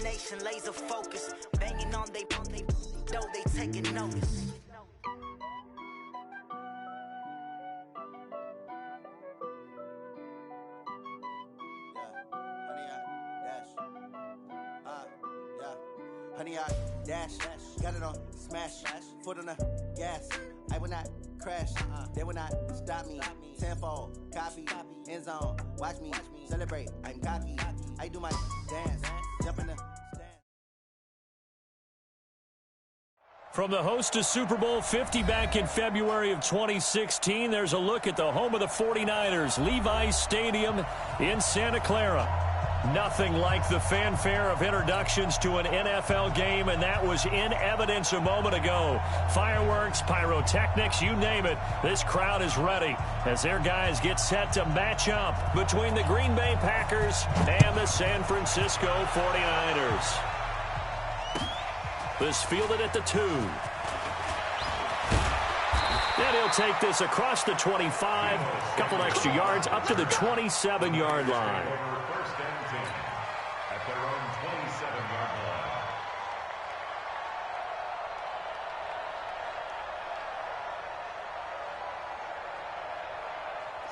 determination, laser focus. Banging on they though they taking notice. Honey, I dash, got it on smash, foot on the gas. I will not crash, they will not stop me. Tenfold, copy, end zone, watch me celebrate. I'm cocky, I do my dance, jump in the stand. From the host to Super Bowl 50 back in February of 2016, there's a look at the home of the 49ers, Levi's Stadium in Santa Clara. Nothing like the fanfare of introductions to an NFL game, and that was in evidence a moment ago. Fireworks, pyrotechnics, you name it. This crowd is ready as their guys get set to match up between the Green Bay Packers and the San Francisco 49ers. This fielded at the 2. And he'll take this across the 25, couple extra yards up to the 27-yard line. At their own 27-yard line.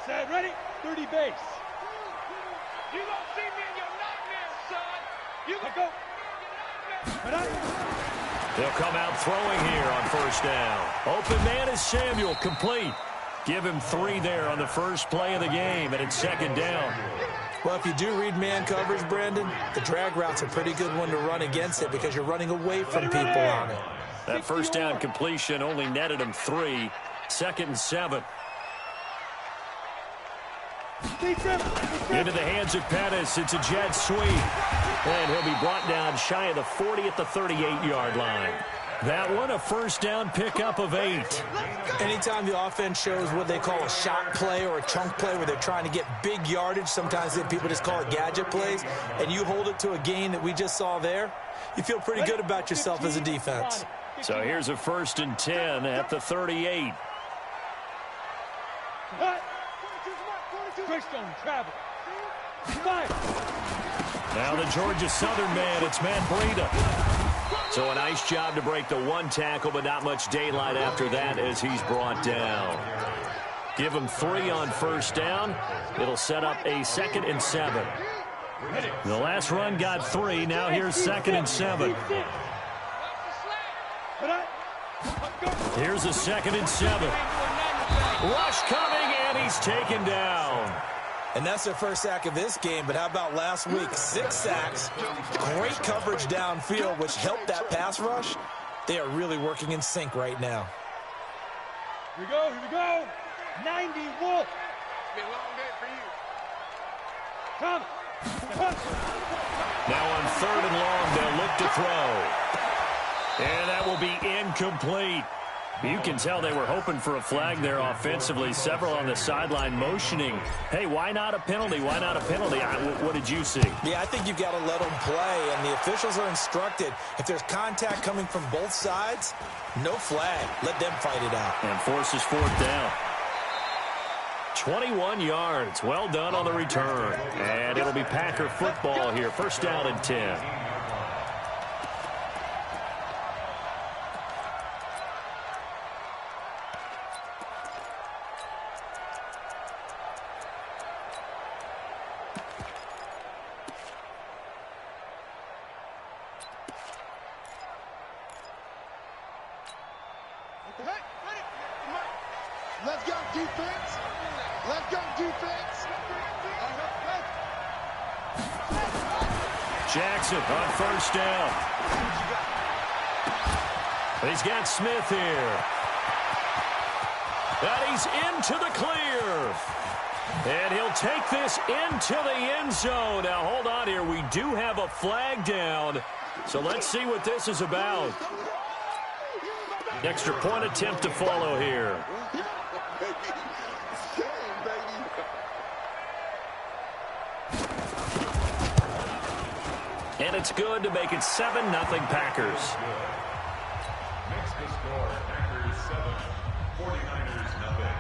Set, ready? 30 base. You gonna see me in your nightmares, son. You Let go. They'll come out throwing here on first down. Open man is Samuel, complete. Give him 3 there on the first play of the game, and it's second down. Well, if you do read man coverage, Brandon, the drag route's a pretty good one to run against it because you're running away from people on it. That first down completion only netted him 3. Second and 7. Into the hands of Pettis. It's a jet sweep. And he'll be brought down shy of the 40 at the 38-yard line. That one, a first down pickup of 8. Anytime the offense shows what they call a shot play or a chunk play where they're trying to get big yardage, sometimes people just call it gadget plays, and you hold it to a gain that we just saw there, you feel pretty good about yourself as a defense. So here's a first and 10 at the 38. Travel. Now the Georgia Southern man, it's Matt Breida. So a nice job to break the 1 tackle, but not much daylight after that as he's brought down. Give him 3 on first down. It'll set up a second and 7. The last run got 3. Now here's second and 7. Here's a second and 7. Rush coming, and he's taken down. And that's their first sack of this game, but how about last week? 6 sacks, great coverage downfield, which helped that pass rush. They are really working in sync right now. Here we go. 90 Wolf. It's been a long day for you. Come. Now on 3rd and long, they'll look to throw. And that will be incomplete. You can tell they were hoping for a flag there offensively. Several on the sideline motioning. Hey, why not a penalty? Why not a penalty? What did you see? Yeah, I think you've got to let them play, and the officials are instructed. If there's contact coming from both sides, no flag. Let them fight it out. And forces 4th down. 21 yards. Well done on the return. And it'll be Packer football here. First down and 10. Let's go, defense. Let's go, defense. Jackson on first down. He's got Smith here. And he's into the clear. And he'll take this into the end zone. Now, hold on here. We do have a flag down. So let's see what this is about. Extra point attempt to follow here. And it's good to make it 7-0 Packers. Makes the score Packers 7, 49ers nothing.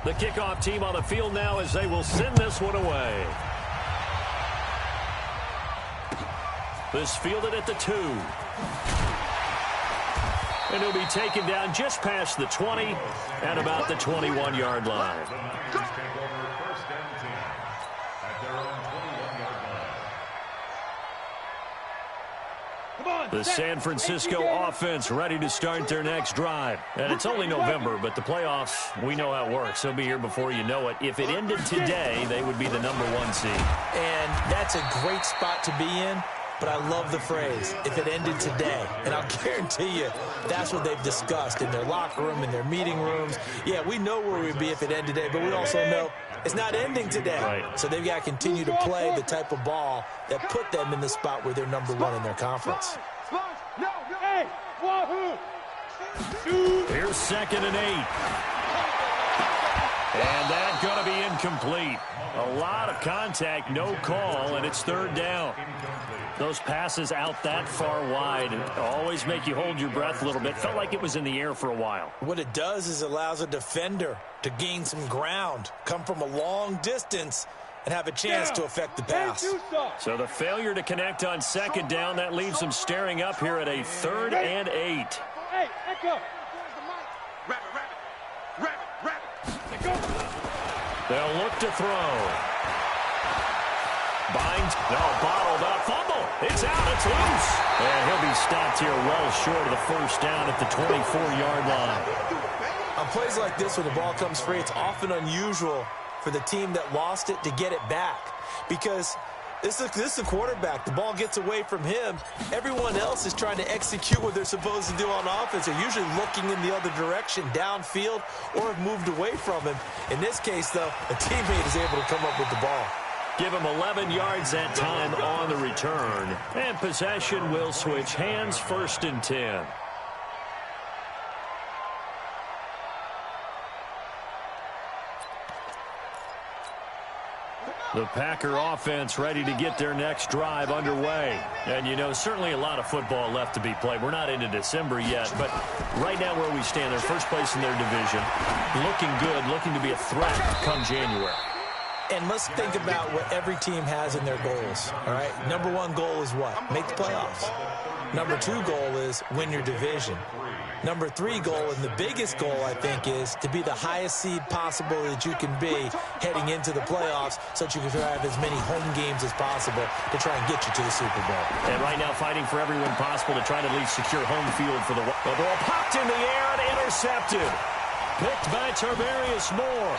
The kickoff team on the field now as they will send this one away. This fielded at the 2. And he'll be taken down just past the 20 and about the 21-yard line. The San Francisco offense ready to start their next drive. And it's only November, but the playoffs, we know how it works. They'll be here before you know it. If it ended today, they would be the #1 seed. And that's a great spot to be in. But I love the phrase, if it ended today. And I'll guarantee you, that's what they've discussed in their locker room, in their meeting rooms. Yeah, we know where we'd be if it ended today, but we also know it's not ending today. Right. So they've got to continue to play the type of ball that put them in the spot where they're #1 in their conference. Hey, wahoo! Here's 2nd and 8. And that's going to be incomplete. A lot of contact, no call, and it's 3rd down. Those passes out that far wide always make you hold your breath a little bit. Felt like it was in the air for a while. What it does is allows a defender to gain some ground, come from a long distance, and have a chance to affect the pass. So the failure to connect on 2nd down, that leaves them staring up here at a 3rd and 8. Hey, echo. They'll look to throw. Binds, bottled up, fumble. It's out, it's loose. And he'll be stopped here well short of the 1st down at the 24-yard line. On plays like this where the ball comes free, it's often unusual for the team that lost it to get it back. Because this is the quarterback. The ball gets away from him. Everyone else is trying to execute what they're supposed to do on offense. They're usually looking in the other direction, downfield, or have moved away from him. In this case, though, a teammate is able to come up with the ball. Give him 11 yards that time on the return. And possession will switch hands, 1st and 10. The Packer offense ready to get their next drive underway. And, you know, certainly a lot of football left to be played. We're not into December yet, but right now where we stand, they're 1st place in their division. Looking good, looking to be a threat come January. And let's think about what every team has in their goals, all right? #1 goal is what? Make the playoffs. #2 goal is win your division. #3 goal, and the biggest goal, I think, is to be the highest seed possible that you can be heading into the playoffs so that you can have as many home games as possible to try and get you to the Super Bowl. And right now fighting for everyone possible to try to at least secure home field for the ball. Popped in the air and intercepted. Picked by Tarvarius Moore.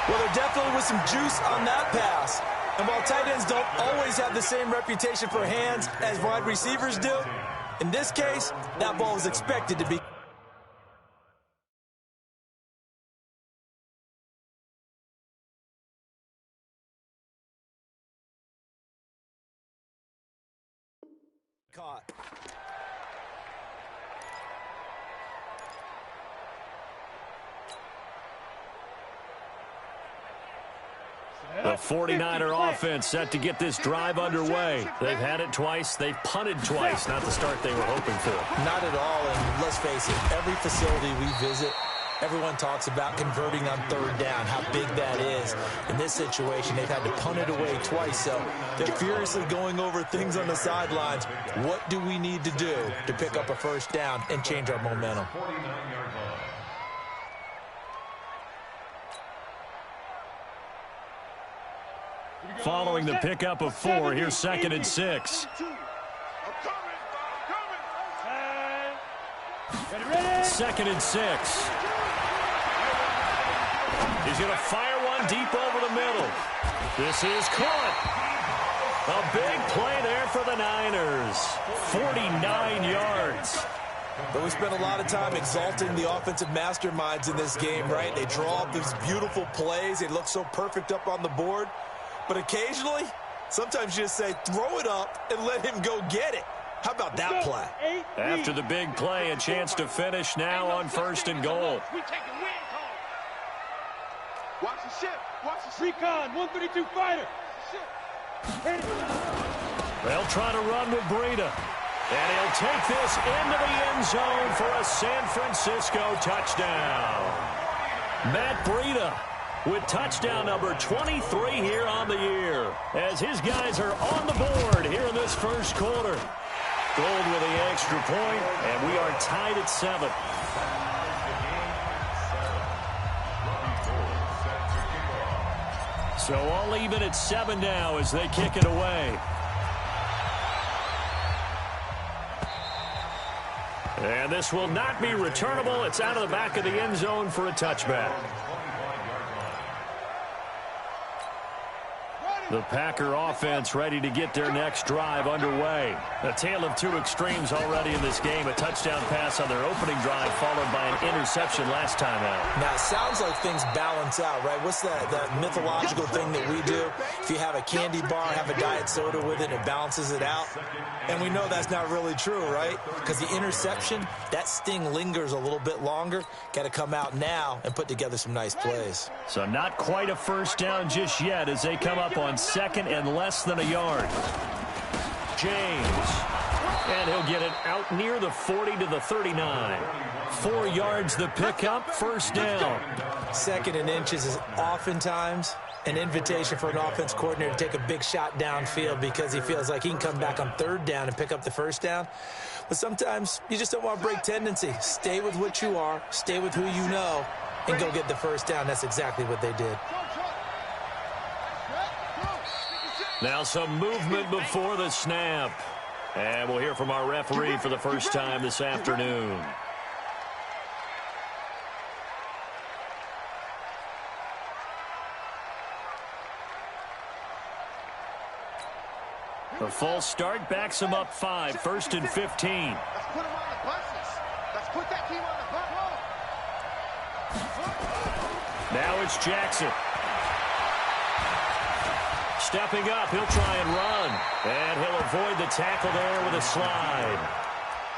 Well, there definitely was some juice on that pass. And while tight ends don't always have the same reputation for hands as wide receivers do, in this case, that ball was expected to be. Caught. The 49er offense set to get this drive underway. They've had it twice. They've punted twice. Not the start they were hoping for. Not at all, and let's face it, every facility we visit, everyone talks about converting on 3rd down, how big that is. In this situation, they've had to punt it away twice, so they're furiously going over things on the sidelines. What do we need to do to pick up a 1st down and change our momentum? Following the pickup of 4, here's 2nd and 6. 2nd and 6. He's going to fire one deep over the middle. This is caught. A big play there for the Niners. 49 yards. But we spent a lot of time exalting the offensive masterminds in this game, right? They draw up these beautiful plays. They look so perfect up on the board. But occasionally, sometimes you just say, throw it up and let him go get it. How about that play? After the big play, a chance to finish now on 1st and goal. Watch the ship. Watch the ship. Recon, 132 fighter. They'll try to run with Breida. And he'll take this into the end zone for a San Francisco touchdown. Matt Breida with touchdown number 23 here on the year, as his guys are on the board here in this first quarter. Gold with the extra point, and we are tied at 7. So all even at 7 now as they kick it away. And this will not be returnable. It's out of the back of the end zone for a touchback. The Packer offense ready to get their next drive underway. A tale of two extremes already in this game. A touchdown pass on their opening drive followed by an interception last time out. Now, it sounds like things balance out, right? What's that mythological thing that we do? If you have a candy bar, have a diet soda with it, it balances it out. And we know that's not really true, right? Because the interception, that sting lingers a little bit longer. Got to come out now and put together some nice plays. So not quite a first down just yet as they come up on second and less than a yard. James. And he'll get it out near the 40 to the 39. 4 yards the pickup, first down. Second and inches is oftentimes an invitation for an offense coordinator to take a big shot downfield because he feels like he can come back on third down and pick up the first down. But sometimes you just don't want to break tendency. Stay with what you are, stay with who you know, and go get the first down. That's exactly what they did. Now some movement before the snap. And we'll hear from our referee for the first time this afternoon. The false start backs him up 5, first and 15. Let's put him on the buses. Let's put that team on the bus. Now it's Jackson. Stepping up, he'll try and run. And he'll avoid the tackle there with a slide.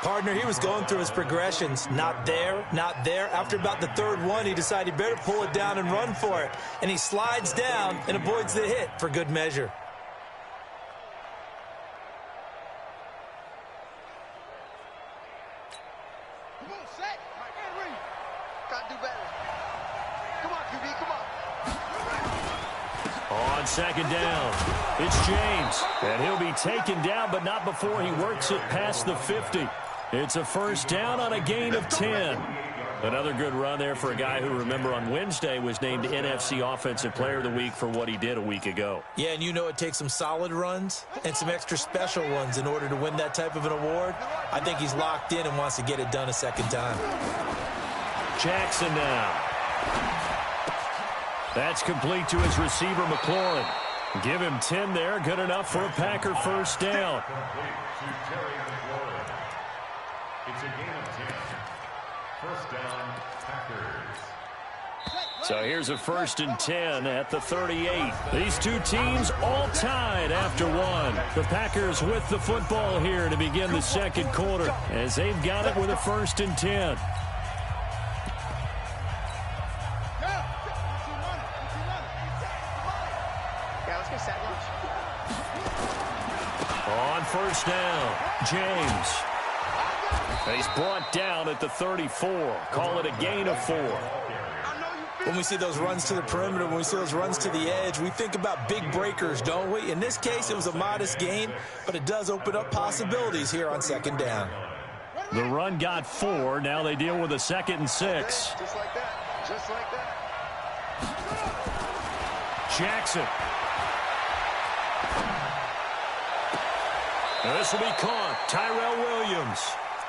Partner, he was going through his progressions. Not there, not there. After about the third one, he decided he better pull it down and run for it. And he slides down and avoids the hit for good measure. Come on, set. And read. Got to do better. Come on, QB, come on. On second down, it's James. And he'll be taken down, but not before he works it past the 50. It's a first down on a gain of 10. Another good run there for a guy who, remember, on Wednesday was named NFC Offensive Player of the Week for what he did a week ago. Yeah, and you know it takes some solid runs and some extra special ones in order to win that type of an award. I think he's locked in and wants to get it done a second time. Jackson now. That's complete to his receiver, McLaurin. Give him 10 there. Good enough for a Packer first down. It's a gain of 10. First down, Packers. So here's a first and 10 at the 38. These two teams all tied after one. The Packers with the football here to begin the second quarter as they've got it with a first and 10. On first down, James. He's brought down at the 34. Call it a gain of 4. When we see those runs to the perimeter, when we see those runs to the edge, we think about big breakers, don't we? In this case, it was a modest gain, but it does open up possibilities here on second down. The run got 4. Now they deal with a second and 6. Just like that. Just like that. Jackson. This will be caught. Tyrell Williams.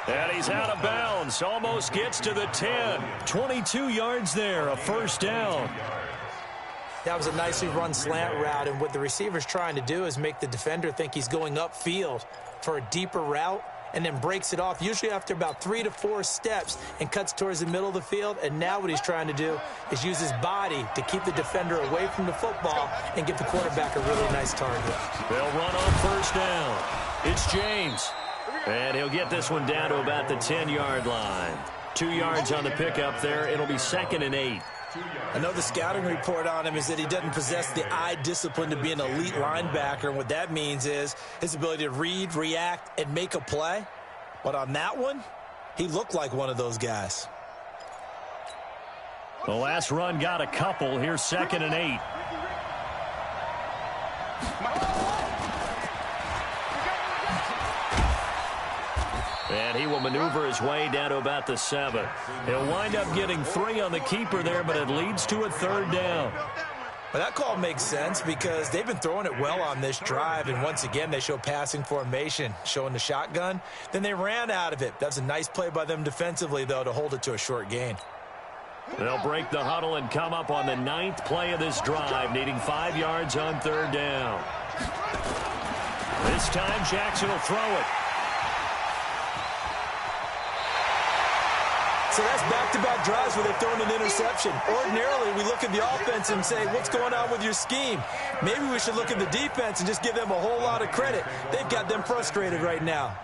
And he's out of bounds. Almost gets to the 10. 22 yards there. A first down. That was a nicely run slant route, and what the receiver's trying to do is make the defender think he's going upfield for a deeper route and then breaks it off, usually after about 3 to 4 steps, and cuts towards the middle of the field. And now what he's trying to do is use his body to keep the defender away from the football and give the quarterback a really nice target. They'll run on first down. It's James. And he'll get this one down to about the 10-yard line. 2 yards on the pickup there. It'll be second and 8. I know the scouting report on him is that he doesn't possess the eye discipline to be an elite linebacker. And what that means is his ability to read, react, and make a play. But on that one, he looked like one of those guys. The last run got a couple. Here's 2nd and 8. And he will maneuver his way down to about the 7. He'll wind up getting 3 on the keeper there, but it leads to a 3rd down. Well, that call makes sense because they've been throwing it well on this drive, and once again they show passing formation, showing the shotgun. Then they ran out of it. That's a nice play by them defensively, though, to hold it to a short gain. They'll break the huddle and come up on the 9th play of this drive, needing 5 yards on 3rd down. This time Jackson will throw it. So that's back-to-back drives where they've thrown an interception. Ordinarily, we look at the offense and say, what's going on with your scheme? Maybe we should look at the defense and just give them a whole lot of credit. They've got them frustrated right now.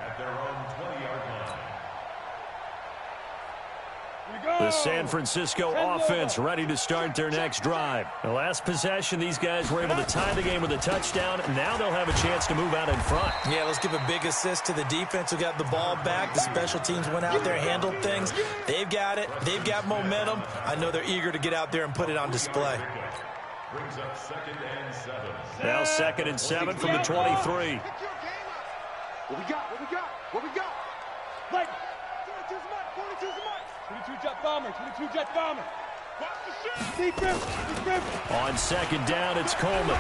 The San Francisco offense ready to start their next drive. The last possession, these guys were able to tie the game with a touchdown. Now they'll have a chance to move out in front. Yeah, let's give a big assist to the defense who got the ball back. The special teams went out there, handled things. They've got it. They've got momentum. I know they're eager to get out there and put it on display. Brings up 2nd and 7. Now 2nd and 7 from the 23. What we got? What we got? What we got? Like, 42's a mark, 42's a mark. 22 jet bomber, 22 jet bomber. Defense. On 2nd down, it's Coleman.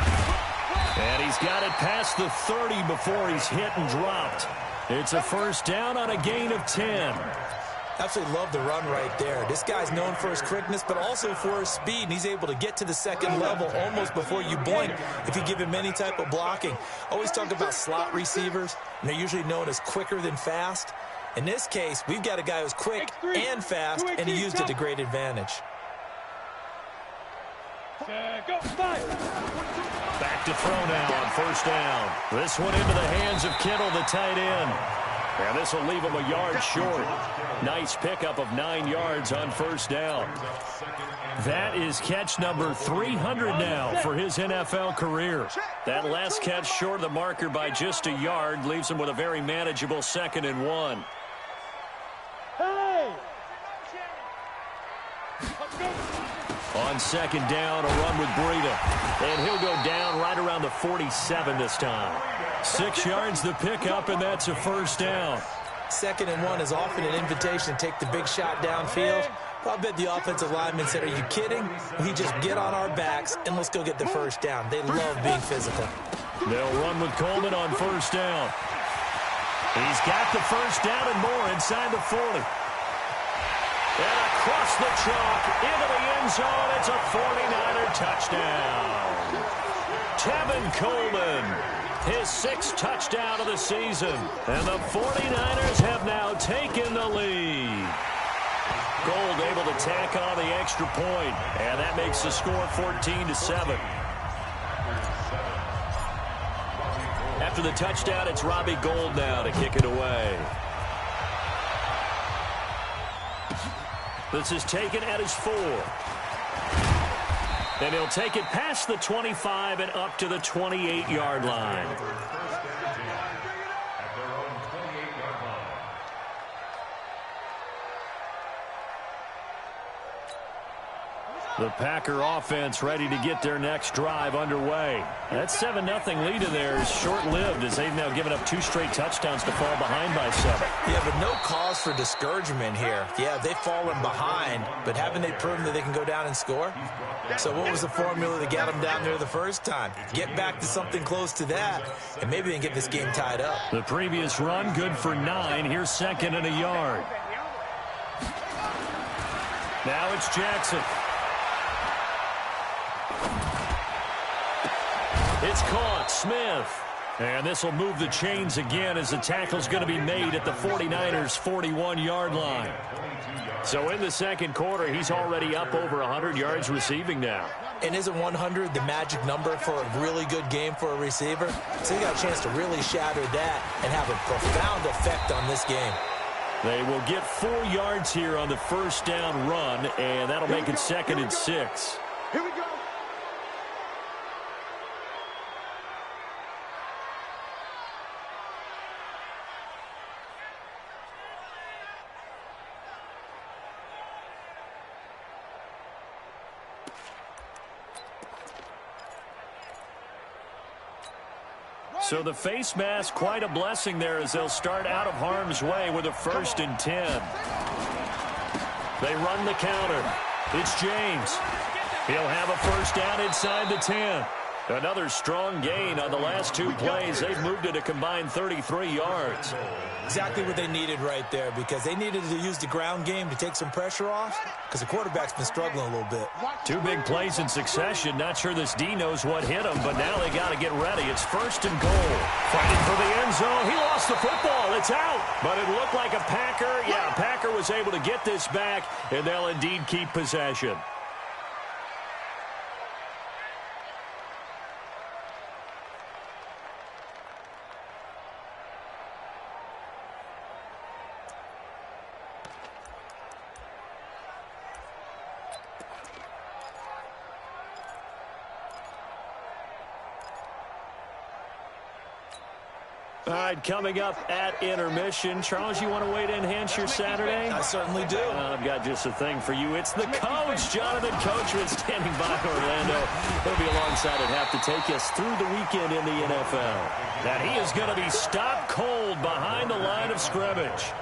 And he's got it past the 30 before he's hit and dropped. It's a 1st down on a gain of 10. Absolutely love the run right there. This guy's known for his quickness, but also for his speed. And he's able to get to the 2nd level almost before you blink if you give him any type of blocking. Always talk about slot receivers, and they're usually known as quicker than fast. In this case, we've got a guy who's quick and fast, and he used it to great advantage. Back to throw now on 1st down. This one into the hands of Kittle, the tight end. And this will leave him a yard short. Nice pickup of 9 yards on 1st down. That is catch number 300 now for his NFL career. That last catch short of the marker by just a yard leaves him with a very manageable 2nd and 1. On 2nd down, a run with Breida. And he'll go down right around the 47 this time. 6 yards the pickup, and that's a 1st down. 2nd and 1 is often an invitation to take the big shot downfield. I bet the offensive lineman said, are you kidding? We just get on our backs, and let's go get the 1st down. They love being physical. They'll run with Coleman on 1st down. He's got the 1st down and more inside the 40. And across the chalk, into the end zone, it's a 49er touchdown. Tevin Coleman, his 6th touchdown of the season. And the 49ers have now taken the lead. Gold able to tack on the extra point, and that makes the score 14-7. After the touchdown, it's Robbie Gould now to kick it away. This is taken at his 4. And he'll take it past the 25 and up to the 28-yard line. The Packer offense ready to get their next drive underway. That 7-0 lead in there is short-lived as they've now given up 2 straight touchdowns to fall behind by 7. Yeah, but no cause for discouragement here. Yeah, they've fallen behind, but haven't they proven that they can go down and score? So what was the formula that got them down there the first time? Get back to something close to that, and maybe they can get this game tied up. The previous run, good for 9. Here's 2nd and a yard. Now it's Jackson. It's caught. Smith. And this will move the chains again as the tackle's going to be made at the 49ers' 41-yard line. So in the 2nd quarter, he's already up over 100 yards receiving now. And isn't 100 the magic number for a really good game for a receiver? So he got a chance to really shatter that and have a profound effect on this game. They will get 4 yards here on the 1st down run, and that'll make it 2nd and 6. Here we go. So the face mask, quite a blessing there as they'll start out of harm's way with a 1st and 10. They run the counter. It's James. He'll have a 1st down inside the 10. Another strong gain on the last 2 plays. They've moved it a combined 33 yards. Exactly what they needed right there, because they needed to use the ground game to take some pressure off, because the quarterback's been struggling a little bit. 2 big plays in succession. Not sure this D knows what hit him, but now they got to get ready. It's 1st and goal. Fighting for the end zone. He lost the football. It's out. But it looked like a Packer. Yeah, Packer was able to get this back, and they'll indeed keep possession. All right, coming up at intermission. Charles, you want to wait to enhance your Saturday? I certainly do. I've got just a thing for you. It's the coach, Jonathan Coachman, standing by Orlando. He'll be alongside at half to take us through the weekend in the NFL. That he is going to be stopped cold behind the line of scrimmage.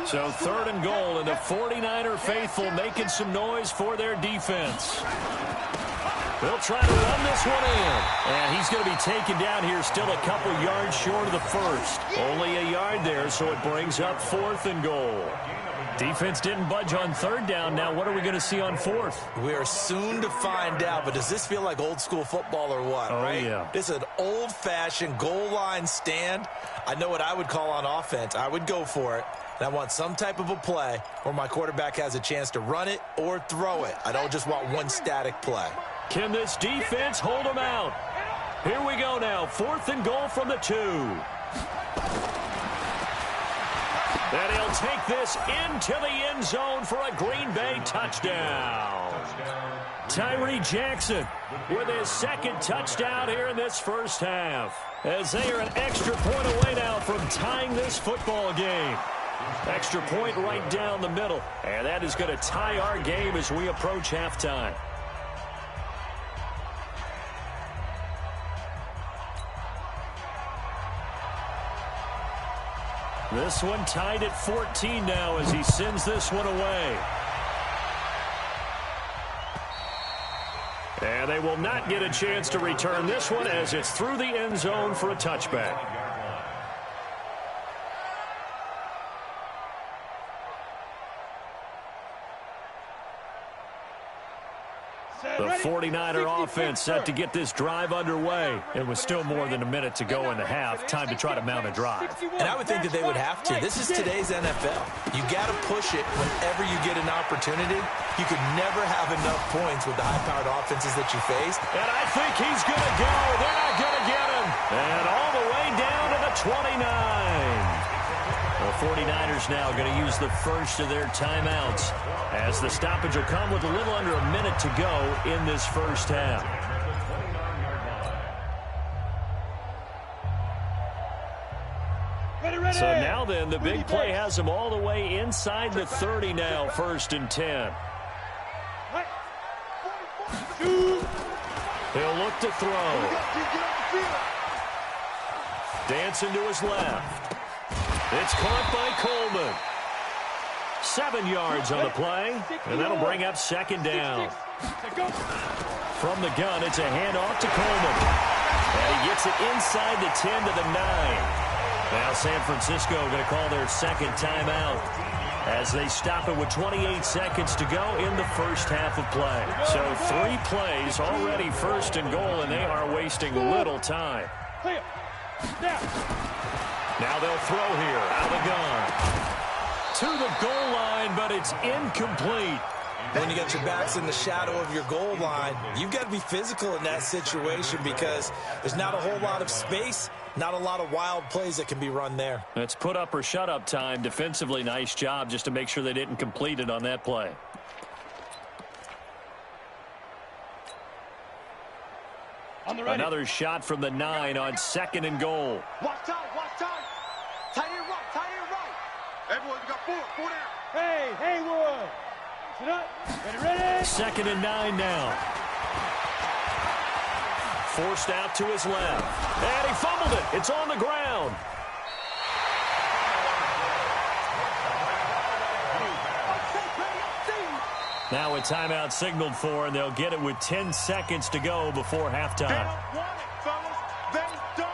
So 3rd and goal, and the 49er faithful making some noise for their defense. They'll try to run this one in. And he's going to be taken down here, still a couple yards short of the 1st. Only a yard there, so it brings up 4th and goal. Defense didn't budge on 3rd down. Now what are we going to see on 4th? We are soon to find out, but does this feel like old school football or what, right? Yeah. This is an old-fashioned goal line stand. I know what I would call on offense. I would go for it. And I want some type of a play where my quarterback has a chance to run it or throw it. I don't just want one static play. Can this defense hold them out? Here we go now. 4th and goal from the 2. And he'll take this into the end zone for a Green Bay touchdown. Tyree Jackson with his 2nd touchdown here in this first half, as they are an extra point away now from tying this football game. Extra point right down the middle. And that is going to tie our game as we approach halftime. This one tied at 14 now as he sends this one away. And they will not get a chance to return this one as it's through the end zone for a touchback. The 49er offense set to get this drive underway. It was still more than a minute to go in the half. Time to try to mount a drive. And I would think that they would have to. This is today's NFL. You got to push it whenever you get an opportunity. You could never have enough points with the high-powered offenses that you face. And I think he's going to go. They're not going to get him. And all the way down to the 29. The 49ers now going to use the first of their timeouts, as the stoppage will come with a little under a minute to go in this first half. So now then, the big play has them all the way inside the 30 now, 1st and 10. He'll look to throw. Dancing to his left. It's caught by Coleman. 7 yards on the play, and that'll bring up 2nd down. From the gun, it's a handoff to Coleman. And he gets it inside the 10 to the 9. Now San Francisco going to call their 2nd timeout as they stop it with 28 seconds to go in the first half of play. So 3 plays already 1st and goal, and they are wasting little time. Now they'll throw here out of the gun. To the goal line, but it's incomplete. When you got your backs in the shadow of your goal line, you've got to be physical in that situation because there's not a whole lot of space, not a lot of wild plays that can be run there. It's put up or shut up time. Defensively, nice job just to make sure they didn't complete it on that play. Another shot from the 9 on 2nd and goal. Watch time. Tight end right. Everyone, you got 4 down. Hey, Haywood. Sit up. Ready. 2nd and 9 now. forced out to his left. And he fumbled it. It's on the ground. Now a timeout signaled for, and they'll get it with 10 seconds to go before halftime. They don't want it, fellas. They don't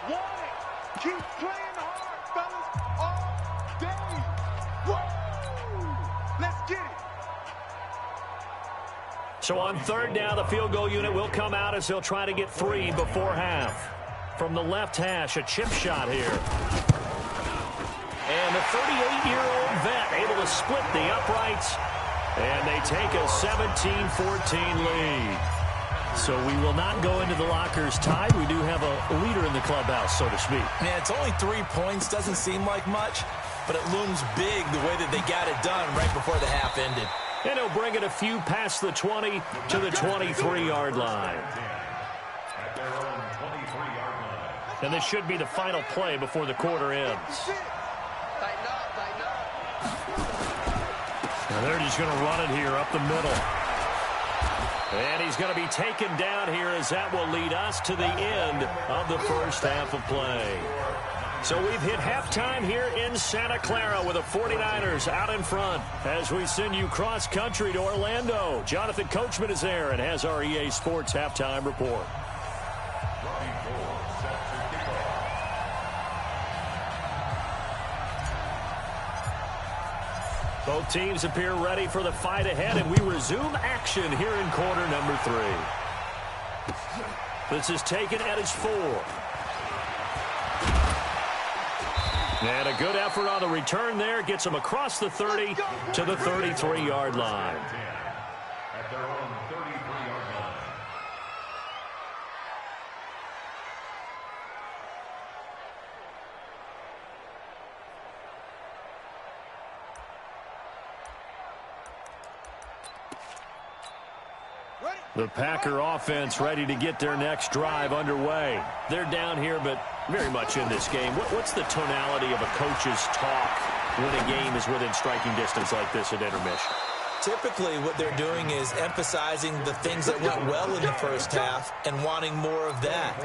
want it. Keep playing hard, fellas, all day. Woo! Let's get it. So on third down, the field goal unit will come out as they'll try to get 3 before half. From the left hash, a chip shot here. And the 38-year-old vet able to split the uprights. And they take a 17-14 lead. So we will not go into the lockers tied. We do have a leader in the clubhouse, so to speak. Man, it's only 3 points. Doesn't seem like much, but it looms big the way that they got it done right before the half ended. And he'll bring it a few past the 20 to the 23-yard line. And this should be the final play before the quarter ends. Tighten up, tighten up. And they're just going to run it here up the middle. And he's going to be taken down here as that will lead us to the end of the first half of play. So we've hit halftime here in Santa Clara with the 49ers out in front as we send you cross-country to Orlando. Jonathan Coachman is there and has our EA Sports halftime report. Both teams appear ready for the fight ahead, and we resume action here in quarter number 3. This is taken at its 4. And a good effort on the return there. Gets him across the 30 to the 33-yard line. At their own 33-yard line. The Packer offense ready to get their next drive underway. They're down here, but very much in this game. What's the tonality of a coach's talk when a game is within striking distance like this at intermission? Typically, what they're doing is emphasizing the things that went well in the first half and wanting more of that.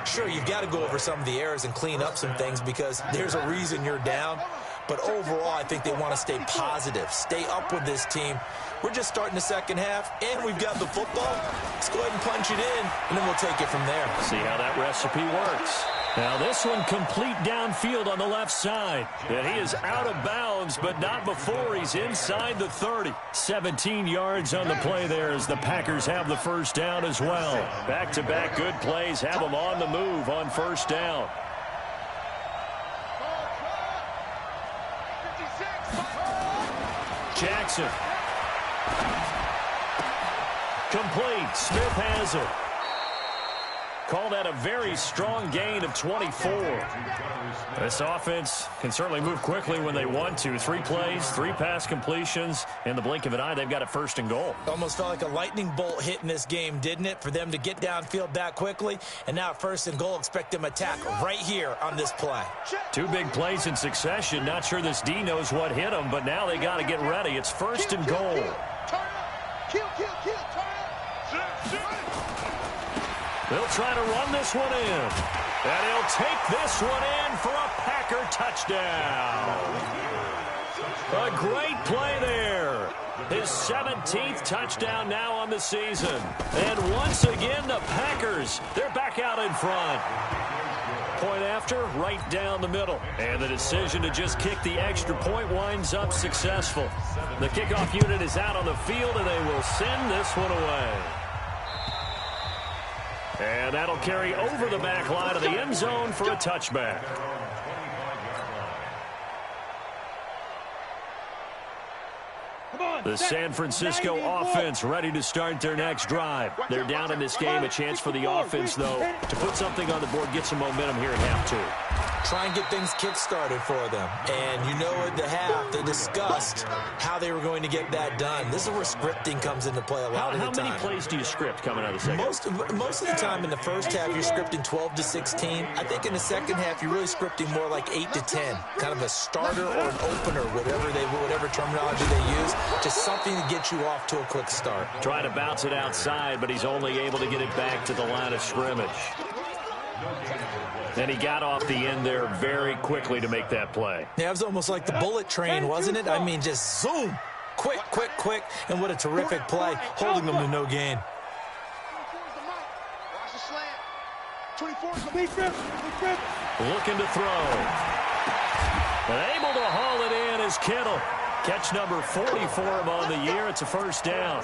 Sure, you've got to go over some of the errors and clean up some things because there's a reason you're down. But overall, I think they want to stay positive, stay up with this team. We're just starting the second half, and we've got the football. Let's go ahead and punch it in, and then we'll take it from there. See how that recipe works. Now this one complete downfield on the left side. And he is out of bounds, but not before he's inside the 30. 17 yards on the play there as the Packers have the first down as well. Back-to-back good plays have them on the move on first down. Jackson. Complete. Smith has it. Call that a very strong gain of 24. This offense can certainly move quickly when they want to. 3 plays, 3 pass completions. In the blink of an eye, they've got it first and goal. Almost felt like a lightning bolt hit in this game, didn't it? For them to get downfield that quickly. And now first and goal, expect them to attack right here on this play. 2 big plays in succession. Not sure this D knows what hit them, but now they got to get ready. It's first and goal. They'll try to run this one in. And he'll take this one in for a Packer touchdown. A great play there. His 17th touchdown now on the season. And once again, the Packers, they're back out in front. Point after, right down the middle. And the decision to just kick the extra point winds up successful. The kickoff unit is out on the field, and they will send this one away. And that'll carry over the back line of the end zone for a touchback. The San Francisco offense ready to start their next drive. They're down in this game. A chance for the offense, though, to put something on the board, get some momentum here at half 2. try and get things kick-started for them. And you know at the half, they discussed how they were going to get that done. This is where scripting comes into play a lot of the time. How many plays do you script coming out of the second? Most of the time in the first half, you're scripting 12 to 16. I think in the second half, you're really scripting more like 8 to 10. Kind of a starter or an opener, whatever terminology they use. Just something to get you off to a quick start. Trying to bounce it outside, but he's only able to get it back to the line of scrimmage. And he got off the end there very quickly to make that play. Yeah, it was almost like the bullet train, wasn't it? I mean, just zoom. Quick, quick, quick. And what a terrific play, holding them to no gain. Looking to throw. And able to haul it in is Kittle. Catch number 40 for him on the year. It's a first down.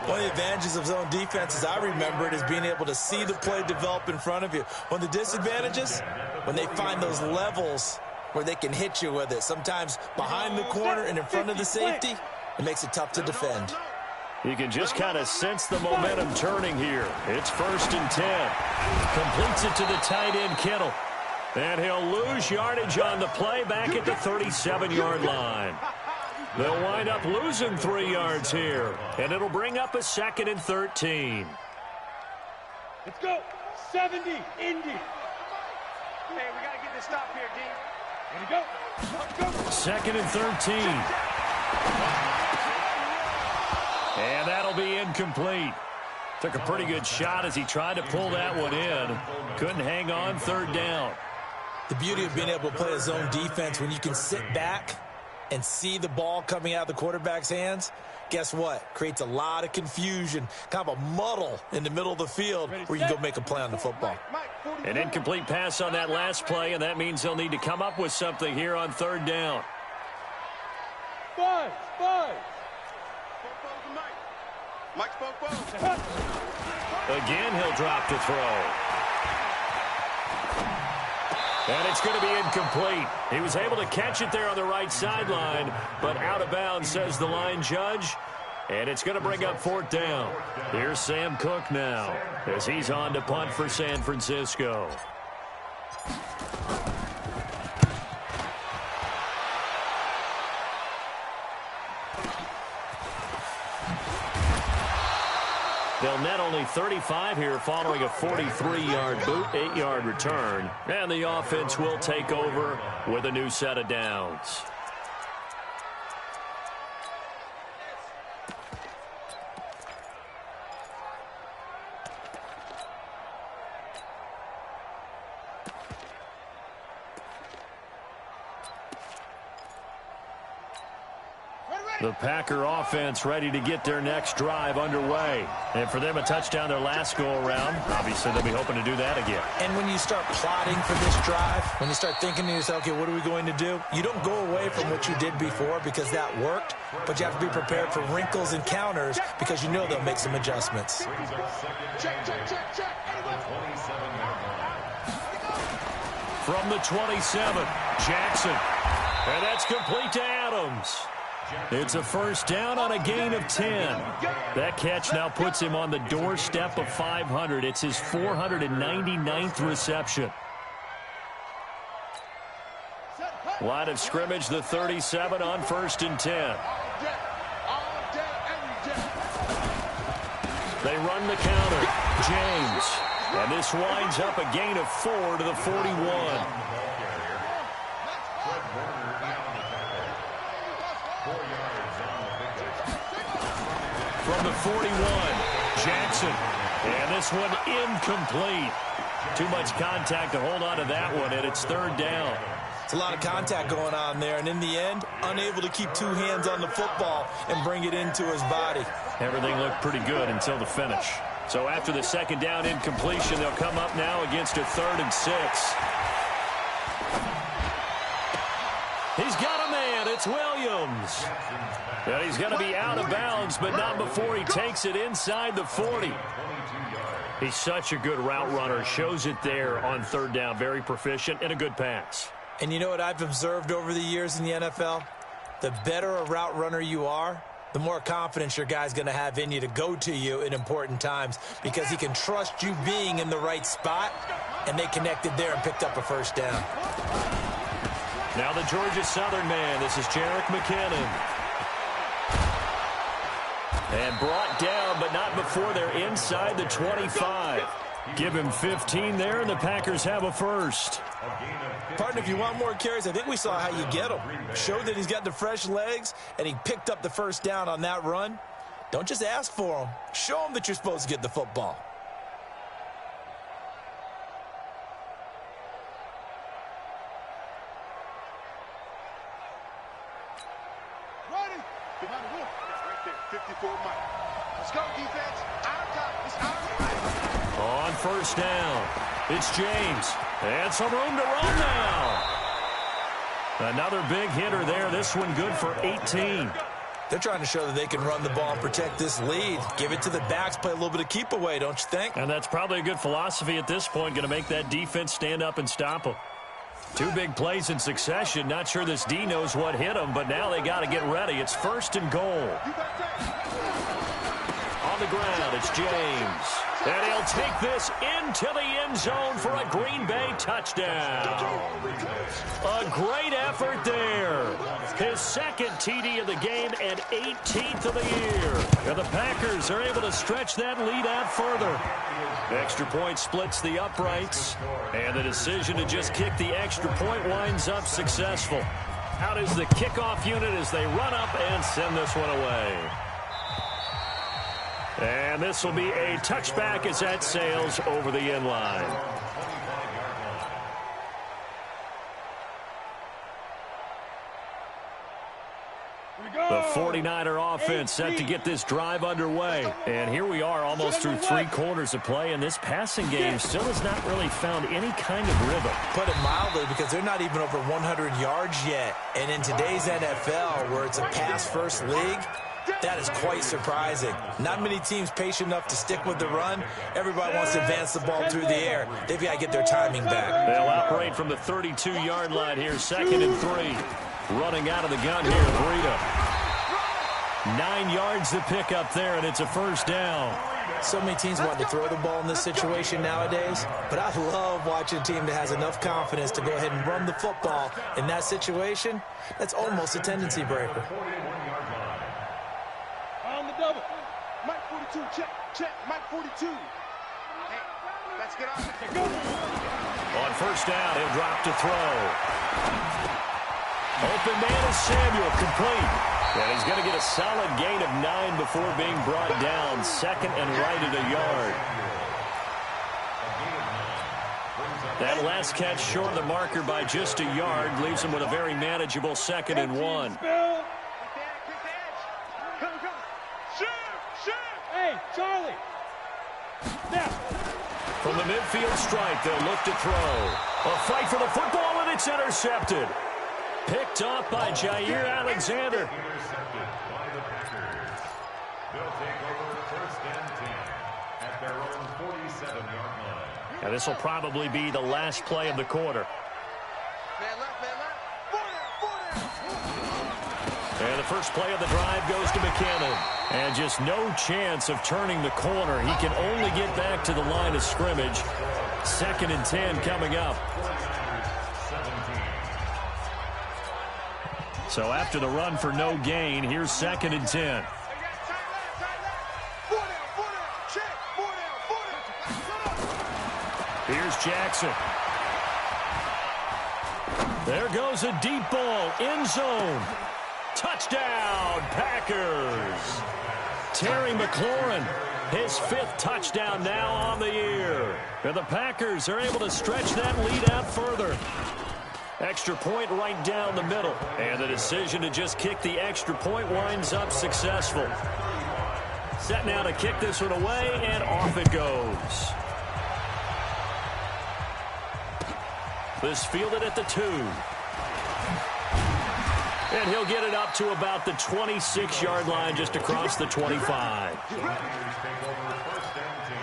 One of the advantages of zone defense, as I remember it, is being able to see the play develop in front of you. One of the disadvantages, when they find those levels where they can hit you with it, sometimes behind the corner and in front of the safety, it makes it tough to defend. You can just kind of sense the momentum turning here. It's 1st and 10. Completes it to the tight end, Kittle. And he'll lose yardage on the play back at the 37-yard line. They'll wind up losing 3 yards here, and it'll bring up a 2nd and 13. Let's go. 70, Indy. Hey, we got to get this stop here, D. Ready to go. Let's go. 2nd and 13. And that'll be incomplete. Took a pretty good shot as he tried to pull that one in. Couldn't hang on, 3rd down. The beauty of being able to play a zone defense when you can sit back and see the ball coming out of the quarterback's hands, guess what? Creates a lot of confusion, kind of a muddle in the middle of the field where you can go make a play on the football. An incomplete pass on that last play, and that means they'll need to come up with something here on 3rd down. 5. Mike spoke. Again, he'll drop to throw. And it's going to be incomplete. He was able to catch it there on the right sideline, but out of bounds, says the line judge. And it's going to bring up 4th down. Here's Sam Cook now as he's on to punt for San Francisco. They'll net only 35 here following a 43-yard boot, 8-yard return. And the offense will take over with a new set of downs. The Packer offense ready to get their next drive underway. And for them, a touchdown their last go-around. Obviously, they'll be hoping to do that again. And when you start plotting for this drive, when you start thinking to yourself, okay, what are we going to do? You don't go away from what you did before because that worked, but you have to be prepared for wrinkles and counters because you know they'll make some adjustments. Check. From the 27, Jackson. And that's complete to Adams. It's a first down on a gain of 10. That catch now puts him on the doorstep of 500. It's his 499th reception. Line of scrimmage, the 37 on 1st and 10. They run the counter. James. And this winds up a gain of 4 to the 41. From the 41, Jackson. And this one incomplete. Too much contact to hold on to that one, and it's 3rd down. It's a lot of contact going on there, and in the end, unable to keep 2 hands on the football and bring it into his body. Everything looked pretty good until the finish. So after the 2nd down incompletion, they'll come up now against a 3rd and 6. He's got a man. It's Williams. And he's going to be out of bounds, but not before he takes it inside the 40. He's such a good route runner. Shows it there on 3rd down. Very proficient and a good pass. And you know what I've observed over the years in the NFL? The better a route runner you are, the more confidence your guy's going to have in you to go to you in important times because he can trust you being in the right spot, and they connected there and picked up a first down. Now the Georgia Southern man. This is Jerick McKinnon. And brought down, but not before they're inside the 25. Give him 15 there, and the Packers have a first. Partner, if you want more carries, I think we saw how you get him. Showed that he's got the fresh legs, and he picked up the first down on that run. Don't just ask for him. Show him that you're supposed to get the football. Running. Right there, 54 Mike. Let's go, defense. Our top. It's our right. On first down, it's James. And some room to run now. Another big hitter there. This one good for 18. They're trying to show that they can run the ball and protect this lead. Give it to the backs, play a little bit of keep away, don't you think? And that's probably a good philosophy at this point. Going to make that defense stand up and stop them. Two big plays in succession. Not sure this D knows what hit them, but now they got to get ready. It's first and goal. On the ground, it's James. And he'll take this into the end zone for a Green Bay touchdown. A great effort there. His second TD of the game and 18th of the year. And the Packers are able to stretch that lead out further. Extra point splits the uprights. And the decision to just kick the extra point winds up successful. Out is the kickoff unit as they run up and send this one away. And this will be a touchback as that sails over the end line. The 49er offense set to get this drive underway. And here we are almost through 3 quarters of play, and this passing game still has not really found any kind of rhythm. Put it mildly, because they're not even over 100 yards yet. And in today's NFL, where it's a pass-first league, that is quite surprising. Not many teams patient enough to stick with the run. Everybody wants to advance the ball through the air. They've got to get their timing back. They'll operate from the 32-yard line here, 2nd and 3. Running out of the gun here, Breida. 9 yards to pick up there, and it's a first down. So many teams want to throw the ball in this situation nowadays, but I love watching a team that has enough confidence to go ahead and run the football. In that situation, that's almost a tendency breaker. On the double. Mike 42, check. Mike 42. Hey, let's get on. On first down, he'll drop to throw. Open man is Samuel, complete. And he's going to get a solid gain of 9 before being brought down. 2nd and right at a yard. That last catch short of the marker by just a yard leaves him with a very manageable 2nd and 1. Hey, Charlie. Now. From the midfield stripe, they'll look to throw. A fight for the football, and it's intercepted. Picked up by Jair Alexander. Intercepted by the Packers. They'll take over 1st and 10 at their own 47-yard line. And this will probably be the last play of the quarter. Man left. And the first play of the drive goes to McKinnon. And just no chance of turning the corner. He can only get back to the line of scrimmage. 2nd and 10 coming up. So after the run for no gain, here's 2nd and 10. Here's Jackson. There goes a deep ball, end zone. Touchdown, Packers. Terry McLaurin, his 5th touchdown now on the year. And the Packers are able to stretch that lead out further. Extra point right down the middle. And the decision to just kick the extra point winds up successful. Set now to kick this one away, and off it goes. This fielded at the 2. And he'll get it up to about the 26-yard line, just across the 25. Packers take over 1st and 10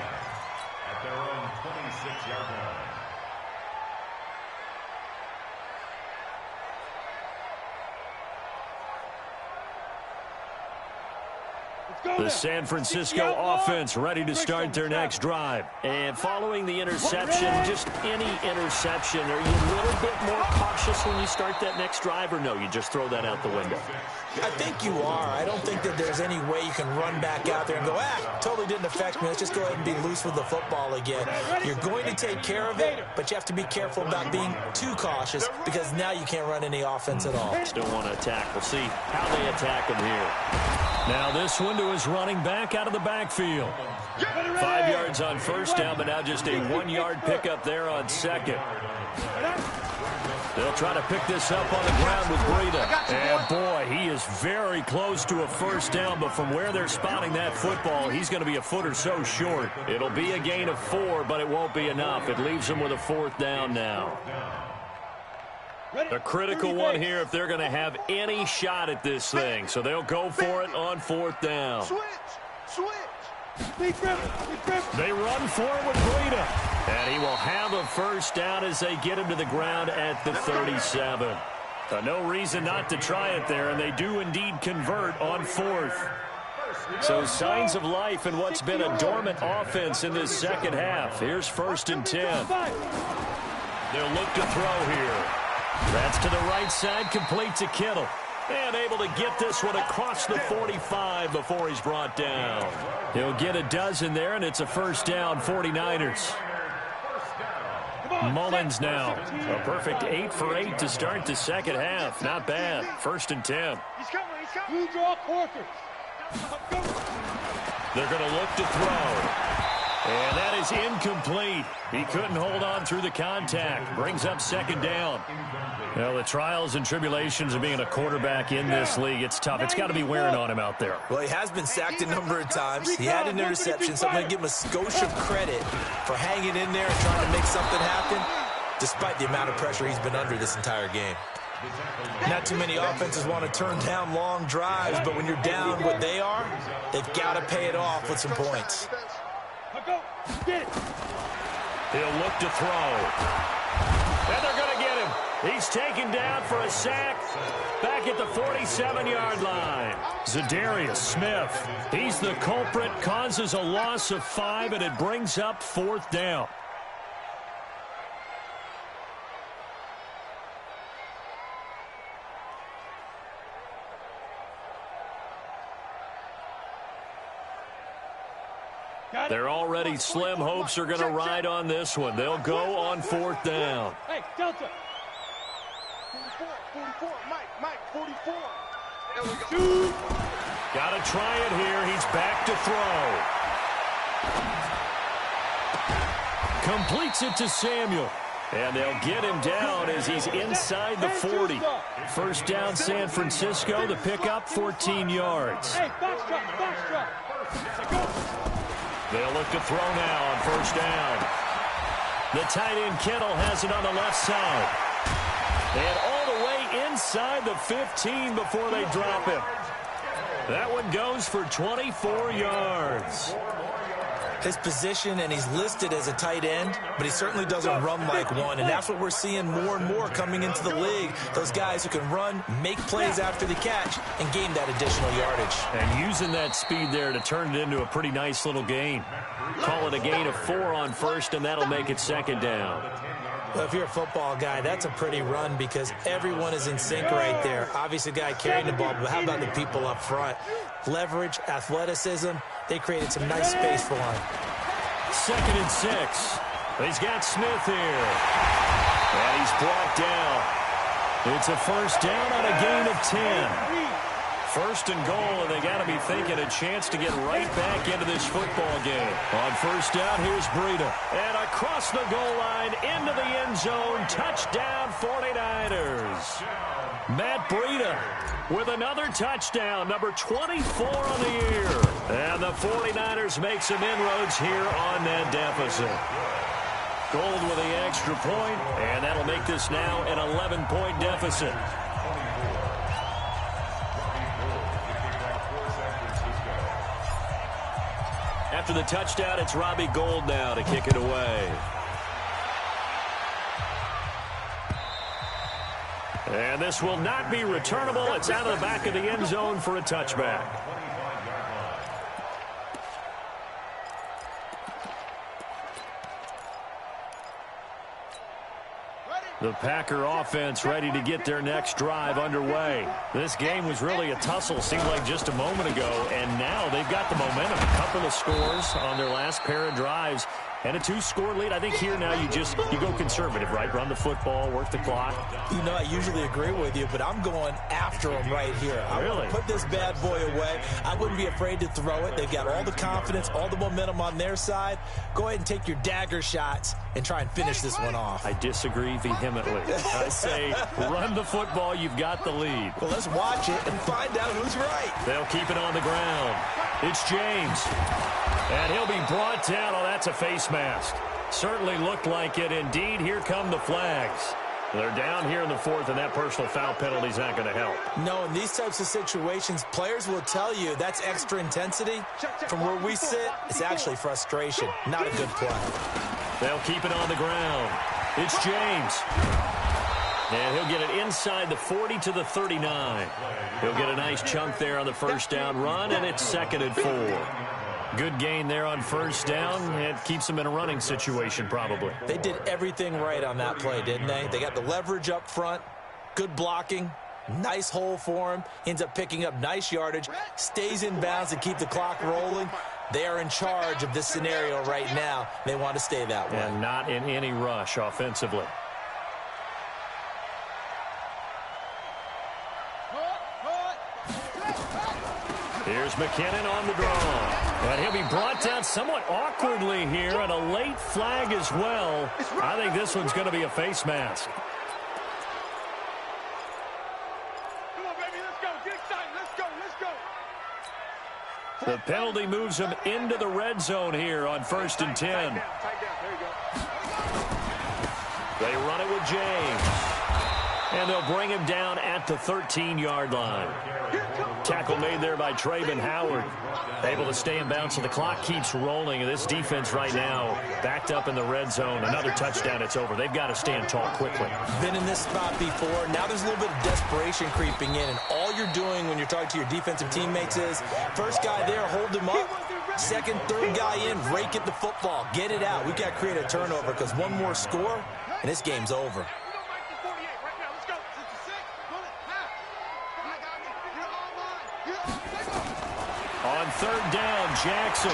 at their own 26-yard line. The San Francisco offense ready to start their next drive. And following the interception, just any interception, are you a little bit more cautious when you start that next drive, or no, you just throw that out the window? I think you are. I don't think that there's any way you can run back out there and go, totally didn't affect me. Let's just go ahead and be loose with the football again. You're going to take care of it, but you have to be careful about being too cautious because now you can't run any offense at all. Still want to attack. We'll see how they attack him here. Now this one to his running back out of the backfield. 5 yards on first down, but now just a 1-yard pickup there on second. They'll try to pick this up on the ground with Breida. And, boy, he is very close to a first down, but from where they're spotting that football, he's going to be a foot or so short. It'll be a gain of 4, but it won't be enough. It leaves them with a 4th down now. A critical one here if they're going to have any shot at this thing. So they'll go for it on 4th down. They run for it with Breida. And he will have a first down as they get him to the ground at the 37. No reason not to try it there, and they do indeed convert on 4th. So signs of life in what's been a dormant offense in this second half. Here's 1st and 10. They'll look to throw here. That's to the right side, complete to Kittle. And able to get this one across the 45 before he's brought down. He'll get a dozen there, and it's a first down, 49ers. Mullins now. A perfect 8 for 8 to start the second half. Not bad. 1st and 10. You draw quarters. They're going to look to throw. And that is incomplete. He couldn't hold on through the contact. Brings up 2nd down. Well, the trials and tribulations of being a quarterback in this league, it's tough. It's got to be wearing on him out there. Well, he has been sacked a number of times. He had an interception, so I'm going to give him a skosh of credit for hanging in there and trying to make something happen, despite the amount of pressure he's been under this entire game. Not too many offenses want to turn down long drives, but when you're down what they are, they've got to pay it off with some points. He'll look to throw. And they're going to get him. He's taken down for a sack back at the 47-yard line. Zadarius Smith. He's the culprit, causes a loss of 5, and it brings up 4th down. Their already slim hopes are going to ride on this one. They'll go on 4th down. Hey, Delta. 44, Mike, 44. Got to try it here. He's back to throw. Completes it to Samuel. And they'll get him down as he's inside the 40. First down, San Francisco. The pickup, 14 yards. Hey, box drop. They'll look to throw now on 1st down. The tight end Kittle has it on the left side. And all the way inside the 15 before they drop him. That one goes for 24 yards. His position, and he's listed as a tight end, but he certainly doesn't run like one, and that's what we're seeing more and more coming into the league. Those guys who can run, make plays after the catch, and gain that additional yardage. And using that speed there to turn it into a pretty nice little gain. Call it a gain of 4 on 1st, and that'll make it 2nd down. Well, if you're a football guy, that's a pretty run because everyone is in sync right there. Obviously, the guy carrying the ball, but how about the people up front? Leverage, athleticism, they created some nice space for him. 2nd and 6. He's got Smith here. And he's brought down. It's a first down on a gain of 10. 1st and goal, and they got to be thinking a chance to get right back into this football game. On 1st down, here's Breida. And across the goal line, into the end zone, touchdown 49ers. Matt Breida with another touchdown, number 24 on the year. And the 49ers make some inroads here on that deficit. Gold with the extra point, and that'll make this now an 11-point deficit. After the touchdown, it's Robbie Gould now to kick it away. And this will not be returnable. It's out of the back of the end zone for a touchback. The Packer offense ready to get their next drive underway. This game was really a tussle, seemed like just a moment ago, and now they've got the momentum. A couple of scores on their last pair of drives, and a 2-score lead. I think here now you go conservative, right? Run the football, work the clock. You know, I usually agree with you, but I'm going after them right here. I want to put this bad boy away. I wouldn't be afraid to throw it. They've got all the confidence, all the momentum on their side. Go ahead and take your dagger shots and try and finish this one off. I disagree vehemently. I say run the football. You've got the lead. Well, let's watch it and find out who's right. They'll keep it on the ground. It's James. And he'll be brought down. Oh, that's a face mask. Certainly looked like it. Indeed, here come the flags. They're down here in the fourth, and that personal foul penalty is not going to help. No, in these types of situations, players will tell you that's extra intensity. From where we sit, it's actually frustration. Not a good play. They'll keep it on the ground. It's James. And he'll get it inside the 40 to the 39. He'll get a nice chunk there on the first down run, and it's 2nd and 4. Good gain there on first down. It keeps them in a running situation probably. They did everything right on that play, didn't they? They got the leverage up front, good blocking, nice hole for him, ends up picking up nice yardage, stays in bounds to keep the clock rolling. They are in charge of this scenario right now. They want to stay that way. And not in any rush offensively. Here's McKinnon on the draw. And he'll be brought down somewhat awkwardly here, and a late flag as well. I think this one's going to be a face mask. Come on, baby, let's go. Get excited. Let's go. The penalty moves him into the red zone here on 1st and 10. Tight down. There you go. They run it with James. And they'll bring him down at the 13-yard line. Tackle made there by Traven Howard. Able to stay in bounds, so the clock keeps rolling. And this defense right now backed up in the red zone. Another touchdown, it's over. They've got to stand tall quickly. Been in this spot before. Now there's a little bit of desperation creeping in. And all you're doing when you're talking to your defensive teammates is, first guy there, hold him up. Second, third guy in, rake at the football. Get it out. We've got to create a turnover because one more score, and this game's over. On 3rd down, Jackson.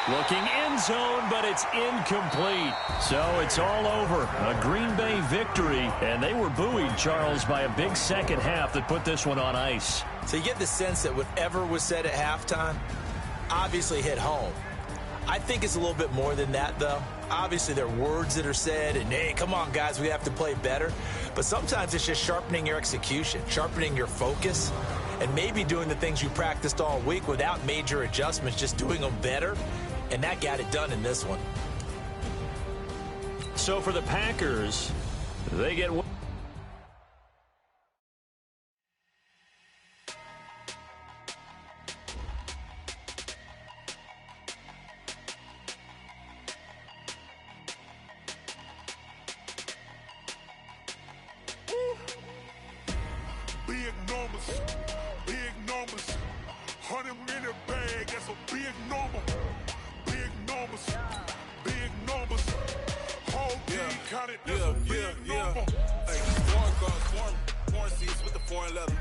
Looking end zone, but it's incomplete. So it's all over. A Green Bay victory, and they were buoyed, Charles, by a big second half that put this one on ice. So you get the sense that whatever was said at halftime obviously hit home. I think it's a little bit more than that, though. Obviously, there are words that are said, and, hey, come on, guys, we have to play better. But sometimes it's just sharpening your execution, sharpening your focus, and maybe doing the things you practiced all week without major adjustments, just doing them better, and that got it done in this one. So for the Packers, they get one. Big numbers, 100 in a bag, that's a big number. Big numbers, whole team counted, that's a big number. Hey, foreign cars, foreign seats with the foreign leather.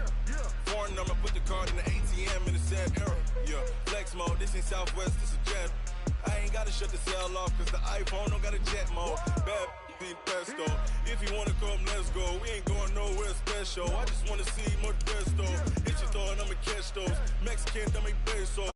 Foreign number, put the card in the ATM in the sad era. Yeah, flex mode, this ain't Southwest, this a jet. I ain't gotta shut the cell off, cause the iPhone don't got a jet mode. Bad ain't pesto. If you wanna come, let's go. We ain't going nowhere special. I just wanna see more pesto. Hit your thought, I'ma catch those. Mexican, dame peso.